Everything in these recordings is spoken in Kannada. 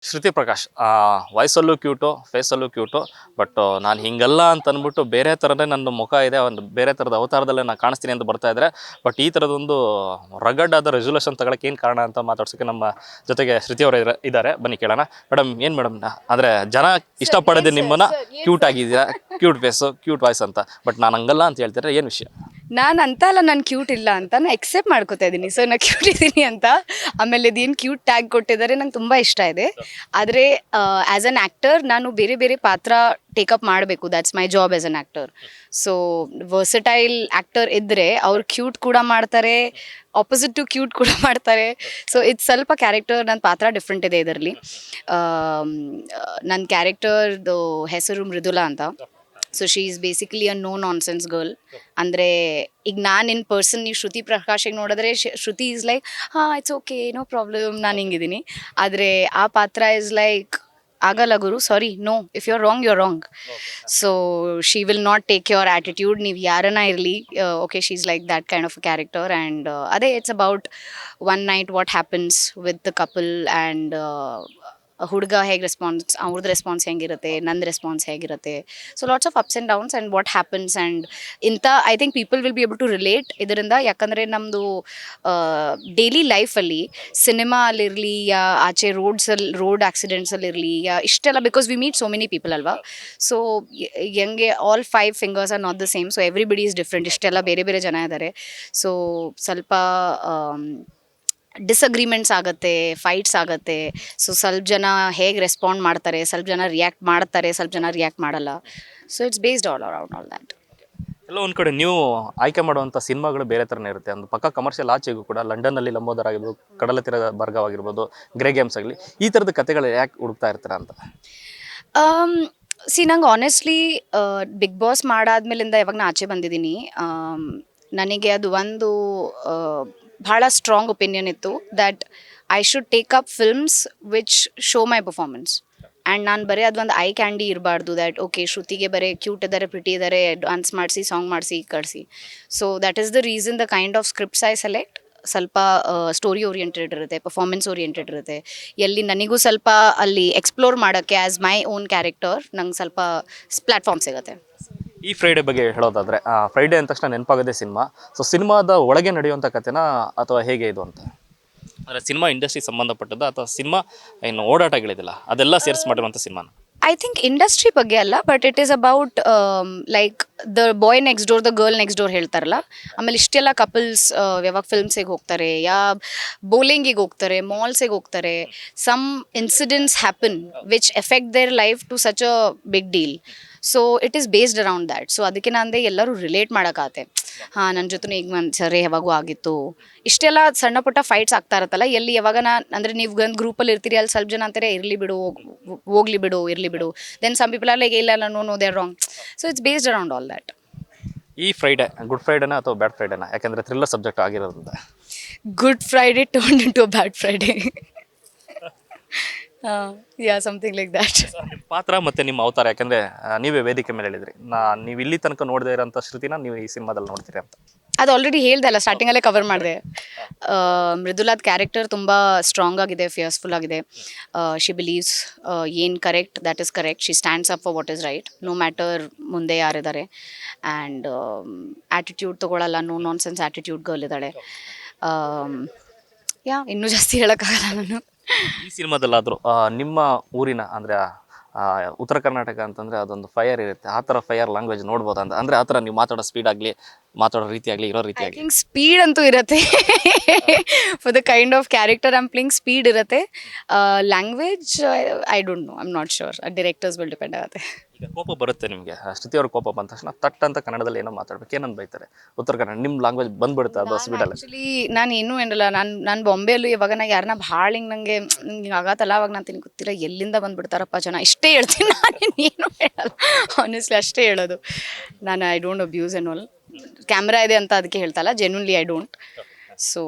ಶ್ರುತಿ ಪ್ರಕಾಶ್ ವಾಯ್ಸಲ್ಲೂ ಕ್ಯೂಟು, ಫೇಸಲ್ಲೂ ಕ್ಯೂಟು. ಬಟ್ ನಾನು ಹಿಂಗಲ್ಲ ಅಂತ ಅಂದ್ಬಿಟ್ಟು ಬೇರೆ ಥರನೇ ನನ್ನ ಮುಖ ಇದೆ, ಒಂದು ಬೇರೆ ಥರದ ಅವತಾರದಲ್ಲೇ ನಾನು ಕಾಣಿಸ್ತೀನಿ ಅಂತ ಬರ್ತಾ ಇದ್ದಾರೆ. ಬಟ್ ಈ ಥರದೊಂದು ರಗಡ್ ಆದ ರೆಸೊಲ್ಯೂಷನ್ ತಗೊಳಕ್ಕೆ ಏನು ಕಾರಣ ಅಂತ ಮಾತಾಡ್ಸೋಕ್ಕೆ ನಮ್ಮ ಜೊತೆಗೆ ಶ್ರುತಿ ಅವರು ಇದ್ದಾರೆ. ಬನ್ನಿ ಕೇಳೋಣ. ಮೇಡಮ್ ಏನು ಮೇಡಮ್, ಅಂದರೆ ಜನ ಇಷ್ಟಪಡೋದು ನಿಮ್ಮನ್ನು ಕ್ಯೂಟ್ ಆಗಿದ್ದೀರಾ, ಕ್ಯೂಟ್ ಫೇಸು, ಕ್ಯೂಟ್ ವಾಯ್ಸ್ ಅಂತ. ಬಟ್ ನಾನು ಹಂಗಲ್ಲ ಅಂತ ಹೇಳ್ತಾರೆ, ಏನು ವಿಷಯ? ನಾನು ಅಂತ ಅಲ್ಲ, ನಾನು ಕ್ಯೂಟ್ ಇಲ್ಲ ಅಂತ ನಾನು ಎಕ್ಸೆಪ್ಟ್ ಮಾಡ್ಕೋತಾ ಇದ್ದೀನಿ. ಸೊ ನಾನು ಕ್ಯೂಟ್ ಇದ್ದೀನಿ ಅಂತ. ಆಮೇಲೆ ಇದೇನು ಕ್ಯೂಟ್ ಟ್ಯಾಗ್ ಕೊಟ್ಟಿದ್ದಾರೆ, ನಂಗೆ ತುಂಬ ಇಷ್ಟ ಇದೆ. ಆದರೆ ಆ್ಯಸ್ ಅನ್ ಆ್ಯಕ್ಟರ್ ನಾನು ಬೇರೆ ಬೇರೆ ಪಾತ್ರ ಟೇಕಪ್ ಮಾಡಬೇಕು. That's my job as an actor. So versatile actor ಇದ್ದರೆ ಅವ್ರು ಕ್ಯೂಟ್ ಕೂಡ ಮಾಡ್ತಾರೆ, ಆಪೋಸಿಟ್ ಟು ಕ್ಯೂಟ್ ಕೂಡ ಮಾಡ್ತಾರೆ. ಸೊ ಇದು ಸ್ವಲ್ಪ ಕ್ಯಾರೆಕ್ಟರ್, ನನ್ನ ಪಾತ್ರ ಡಿಫ್ರೆಂಟ್ ಇದೆ ಇದರಲ್ಲಿ. ನನ್ನ ಕ್ಯಾರೆಕ್ಟರ್ದು ಹೆಸರು ಮೃದುಲಾ ಅಂತ. So she is basically a no nonsense girl. ಅಂದರೆ ಈಗ ನಾನು ಇನ್ ಪರ್ಸನ್ ನೀವು ಶ್ರುತಿ ಪ್ರಕಾಶಿಗೆ ನೋಡಿದ್ರೆ Shruti is like it's okay, no problem, ನಾನು ಹಿಂಗಿದ್ದೀನಿ. ಆದರೆ ಆ ಪಾತ್ರ ಇಸ್ ಲೈಕ್ ಆಗಲ್ಲ ಗುರು, sorry, no, if you are wrong you are wrong. So she will not take your attitude, ನೀವು ಯಾರನ್ನ ಇರಲಿ. Okay, she is like that kind of a character. And ಅದೇ it's about one night what happens with the couple. And ಹುಡುಗ ಹೇಗೆ ರೆಸ್ಪಾನ್ಸ್, ಅವ್ರದ್ದು ರೆಸ್ಪಾನ್ಸ್ ಹೆಂಗಿರುತ್ತೆ, ನಂದು ರೆಸ್ಪಾನ್ಸ್ ಹೇಗಿರುತ್ತೆ. So lots of ups and downs and what happens. And ಇಂಥ I think people will be able to relate ಇದರಿಂದ. ಯಾಕಂದರೆ ನಮ್ಮದು ಡೈಲಿ ಲೈಫಲ್ಲಿ ಸಿನಿಮಾ ಅಲ್ಲಿರಲಿ, ಯಾ ಆಚೆ ರೋಡ್ ಆಕ್ಸಿಡೆಂಟ್ಸಲ್ಲಿರಲಿ, ಯಾ ಇಷ್ಟೆಲ್ಲ, because we meet so many people ಅಲ್ವಾ. ಸೊ ಹೆಂಗೆ all 5 fingers are not the same. So everybody is different. ಇಷ್ಟೆಲ್ಲ ಬೇರೆ ಬೇರೆ ಜನ ಇದ್ದಾರೆ. ಸೊ ಸ್ವಲ್ಪ ಡಿಸಗ್ರಿಮೆಂಟ್ಸ್ ಆಗುತ್ತೆ, ಫೈಟ್ಸ್ ಆಗುತ್ತೆ. ಸೊ ಸ್ವಲ್ಪ ಜನ ಹೇಗೆ ರೆಸ್ಪಾಂಡ್ ಮಾಡ್ತಾರೆ, ಸ್ವಲ್ಪ ಜನ ರಿಯಾಕ್ಟ್ ಮಾಡ್ತಾರೆ, ಸ್ವಲ್ಪ ಜನ ರಿಯಾಕ್ಟ್ ಮಾಡಲ್ಲ. So it's based all around all that. ಎಲ್ಲ ಒಂದು ಕಡೆ ನೀವು ಆಯ್ಕೆ ಮಾಡುವಂಥ ಸಿನಿಮಾಗಳು ಬೇರೆ ಥರನೇ ಇರುತ್ತೆ. ಒಂದು ಪಕ್ಕ ಕಮರ್ಷಿಯಲ್ ಆಚೆಗೂ ಕೂಡ ಲಂಡನ್ನಲ್ಲಿ ಲಂಬೋದರ್ ಆಗಿರ್ಬೋದು, ಕಡಲ ತೀರದ ಬರ್ಗವ್ ಆಗಿರ್ಬೋದು, ಗ್ರೇ ಗೇಮ್ಸ್ ಆಗಲಿ, ಈ ಥರದ ಕಥೆಗಳು ಯಾಕೆ ಹುಡುಕ್ತಾ ಇರ್ತೀರ ಅಂತ? ನಂಗೆ ಆನೆಸ್ಟ್ಲಿ ಬಿಗ್ ಬಾಸ್ ಮಾಡಾದ್ಮೇಲಿಂದ ಯಾವಾಗ ನಾನು ಆಚೆ ಬಂದಿದ್ದೀನಿ, ನನಗೆ ಅದು ಒಂದು ಭಾಳ ಸ್ಟ್ರಾಂಗ್ ಒಪಿನಿಯನ್ ಇತ್ತು that I should take up films which show my performance. And ನಾನು ಬರೀ ಅದೊಂದು ಐ ಕ್ಯಾಂಡಿ ಇರಬಾರ್ದು ದ್ಯಾಟ್ ಓಕೆ ಶ್ರುತಿಗೆ ಬರೀ ಕ್ಯೂಟ್ ಇದ್ದಾರೆ, ಪ್ರಿಟಿ ಇದ್ದಾರೆ, ಡ್ಯಾನ್ಸ್ ಮಾಡಿಸಿ, ಸಾಂಗ್ ಮಾಡಿಸಿ ಕಳಿಸಿ. So that is the reason the kind of scripts I select. ಸ್ವಲ್ಪ ಸ್ಟೋರಿ ಓರಿಯೆಂಟೆಡ್ ಇರುತ್ತೆ, ಪರ್ಫಾರ್ಮೆನ್ಸ್ ಓರಿಯೆಂಟೆಡ್ ಇರುತ್ತೆ. ಎಲ್ಲಿ ನನಗೂ ಸ್ವಲ್ಪ ಅಲ್ಲಿ ಎಕ್ಸ್ಪ್ಲೋರ್ ಮಾಡೋಕ್ಕೆ ಆ್ಯಸ್ ಮೈ ಓನ್ ಕ್ಯಾರೆಕ್ಟರ್ ನಂಗೆ ಸ್ವಲ್ಪ ಪ್ಲ್ಯಾಟ್ಫಾರ್ಮ್ ಸಿಗುತ್ತೆ. ಈ ಫ್ರೈಡೇ ಬಗ್ಗೆ ಹೇಳೋದಾದರೆ, ಫ್ರೈಡೇ ಅಂದ ತಕ್ಷಣ ನೆನಪಾಗೋದೇ ಸಿನಿಮಾ. ಸೊ ಸಿನಿಮಾದ ಒಳಗೆ ನಡೆಯುವಂಥ ಕಥೆನಾ ಅಥವಾ ಹೇಗೆ ಇದು ಅಂತ? ಅಂದರೆ ಸಿನಿಮಾ ಇಂಡಸ್ಟ್ರಿ ಸಂಬಂಧಪಟ್ಟದ್ದು ಅಥವಾ ಸಿನಿಮಾ ಏನು ಓಡಾಟಗಳಿದಿಲ್ಲ ಅದೆಲ್ಲ ಸೇರಿಸಿ ಮಾಡಿರುವಂಥ ಸಿನಿಮಾನ? ಐ ಥಿಂಕ್ ಇಂಡಸ್ಟ್ರಿ ಬಗ್ಗೆ ಅಲ್ಲ, but it is about like the boy next door, the girl next door ಹೇಳ್ತಾರಲ್ಲ. ಆಮೇಲೆ ಇಷ್ಟೆಲ್ಲ ಕಪಲ್ಸ್ ಯಾವಾಗ ಫಿಲ್ಮ್ಸಿಗೆ ಹೋಗ್ತಾರೆ, ಯಾ ಬೌಲಿಂಗಿಗೆ ಹೋಗ್ತಾರೆ, ಮಾಲ್ಸಿಗೆ ಹೋಗ್ತಾರೆ. Some incidents happen which effect their life to such a big deal. So it is based around that. So ಅದಕ್ಕೆ ನಾನು ಎಲ್ಲರೂ ರಿಲೇಟ್ ಮಾಡೋಕ್ಕಾಗತ್ತೆ. ನನ್ನ ಜೊತೆ ಈಗ ಸರಿ ಯಾವಾಗೂ ಆಗಿತ್ತು. ಇಷ್ಟೆಲ್ಲ ಸಣ್ಣ ಪುಟ್ಟ ಫೈಟ್ಸ್ ಆಗ್ತಾ ಇರುತ್ತಲ್ಲ, ಎಲ್ಲಿ ಯಾವಾಗ ಅಂದರೆ ನೀವು ಒಂದು ಗ್ರೂಪಲ್ಲಿ ಇರ್ತೀರಿ, ಅಲ್ಲಿ ಸ್ವಲ್ಪ ಜನ ಅಂತಾರೆ ಇರಲಿ ಬಿಡು, ಹೋಗ್ಲಿ ಬಿಡು, ಇರಲಿ ಬಿಡು. Then some people are like ಇಲ್ಲ, no they are wrong. So it's based around all that. ಈ ಫ್ರೈಡೇ ಗುಡ್ ಫ್ರೈಡೇನಾ ಅಥವಾ ಬ್ಯಾಡ್ ಫ್ರೈಡೇನಾ? ಯಾಕೆಂದರೆ ಥ್ರಿಲ್ಲರ್ ಸಬ್ಜೆಕ್ಟ್ ಆಗಿರೋದ್ರಿಂದ. Good Friday turned into a bad Friday. Yeah something like that. ನಿಮ್ಮ ಪಾತ್ರ ಮತ್ತು ನಿಮ್ಮ ಅವತಾರ, ಯಾಕೆಂದರೆ ನೀವೇ ವೇದಿಕೆ ಮೇಲೆ ಹೇಳಿದ್ರಿ, ನೀವು ಇಲ್ಲಿ ತನಕ ನೋಡದೇ ಇರೋಂಥ ಶ್ರುತಿನ ನೀವು ಈ ಸಿನಿಮಾದಲ್ಲಿ ನೋಡ್ತೀರಿ ಅಂತ. ಅದು ಆಲ್ರೆಡಿ ಹೇಳ್ದೆ ಅಲ್ಲ, ಸ್ಟಾರ್ಟಿಂಗಲ್ಲೇ ಕವರ್ ಮಾಡಿದೆ. ಮೃದುಲಾದ ಕ್ಯಾರೆಕ್ಟರ್ ತುಂಬ ಸ್ಟ್ರಾಂಗ್ ಆಗಿದೆ, ಫಿಯರ್ಸ್ಫುಲ್ ಆಗಿದೆ. ಶಿ ಬಿಲೀವ್ಸ್ ಏನು correct that is correct. She stands up for what is right, no matter ಮುಂದೆ ಯಾರಿದ್ದಾರೆ. ಆ್ಯಂಡ್ ಆ್ಯಟಿಟ್ಯೂಡ್ ತೊಗೊಳಲ್ಲ, no nonsense attitude girl ಇದ್ದಾಳೆ. ಇನ್ನೂ ಜಾಸ್ತಿ ಹೇಳೋಕ್ಕಾಗಲ್ಲ ನಾನು. ಈ ಸಿನಿಮಾದಲ್ಲಾದರೂ ನಿಮ್ಮ ಊರಿನ ಅಂದರೆ ಉತ್ತರ ಕರ್ನಾಟಕ ಅಂತಂದರೆ ಅದೊಂದು ಫೈರ್ ಇರುತ್ತೆ, ಆ ಥರ ಫೈರ್ ಲ್ಯಾಂಗ್ವೇಜ್ ನೋಡ್ಬೋದು ಅಂತ. ಅಂದರೆ ಆ ಥರ ನೀವು ಮಾತಾಡೋ ಸ್ಪೀಡ್ ಆಗಲಿ, ಮಾತಾಡೋ ರೀತಿ ಆಗಲಿ, ಇರೋ ರೀತಿ ಆಗಲಿ. ಥಿಂಕ್ ಸ್ಪೀಡ್ ಅಂತೂ ಇರುತ್ತೆ. For the kind of character I'm playing speed ಇರುತ್ತೆ. Language I don't know, I am not sure. Directors will depend ಆಗುತ್ತೆ. ಈಗ ಕೋಪ ಬರುತ್ತೆ ನಿಮಗೆ, ಶ್ರುತಿ ಅವ್ರ ಕೋಪ ಬಂದ ತಕ್ಷಣ ತಟ್ ಅಂತ ಕನ್ನಡದಲ್ಲಿ ಏನೋ ಮಾತಾಡ್ಬೇಕು, ಏನಂತ ಬೈತಾರೆ ಉತ್ತರ ಕನ್ನಡ, ನಿಮ್ಮ ಲ್ಯಾಂಗ್ವೇಜ್ ಬಂದ್ಬಿಡುತ್ತೆ ಅದು ಸ್ಪೀಡಲ್ಲಿ? ಆ್ಯಕ್ಚುಲಿ ನಾನು ಏನೂ ಏನಲ್ಲ, ನಾನು ಬಾಂಬೆಯಲ್ಲೂ ಇವಾಗ ನಾ ಯಾರನ್ನ ಭಾಳ ನಂಗೆ ಹಿಂಗೆ ಆಗತ್ತಲ್ಲ, ಅವಾಗ ನಾನು ತಿನ್ಗೆ ಗೊತ್ತಿಲ್ಲ ಎಲ್ಲಿಂದ ಬಂದುಬಿಡ್ತಾರಪ್ಪ ಜನ, ಇಷ್ಟೇ ಹೇಳ್ತೀನಿ. ನಾನು ಏನು ಹೇಳಲ್ಲ ಆನೆಸ್ಟ್ಲಿ, ಅಷ್ಟೇ ಹೇಳೋದು ನಾನು. I don't abuse and all. Camera ಇದೆ ಅಂತ ಅದಕ್ಕೆ ಹೇಳ್ತಲ್ಲ, ಜೆನ್ಯೂನ್ಲಿ ಐ ಡೋಂಟ್. ಸೊ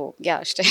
ಅಷ್ಟೇ.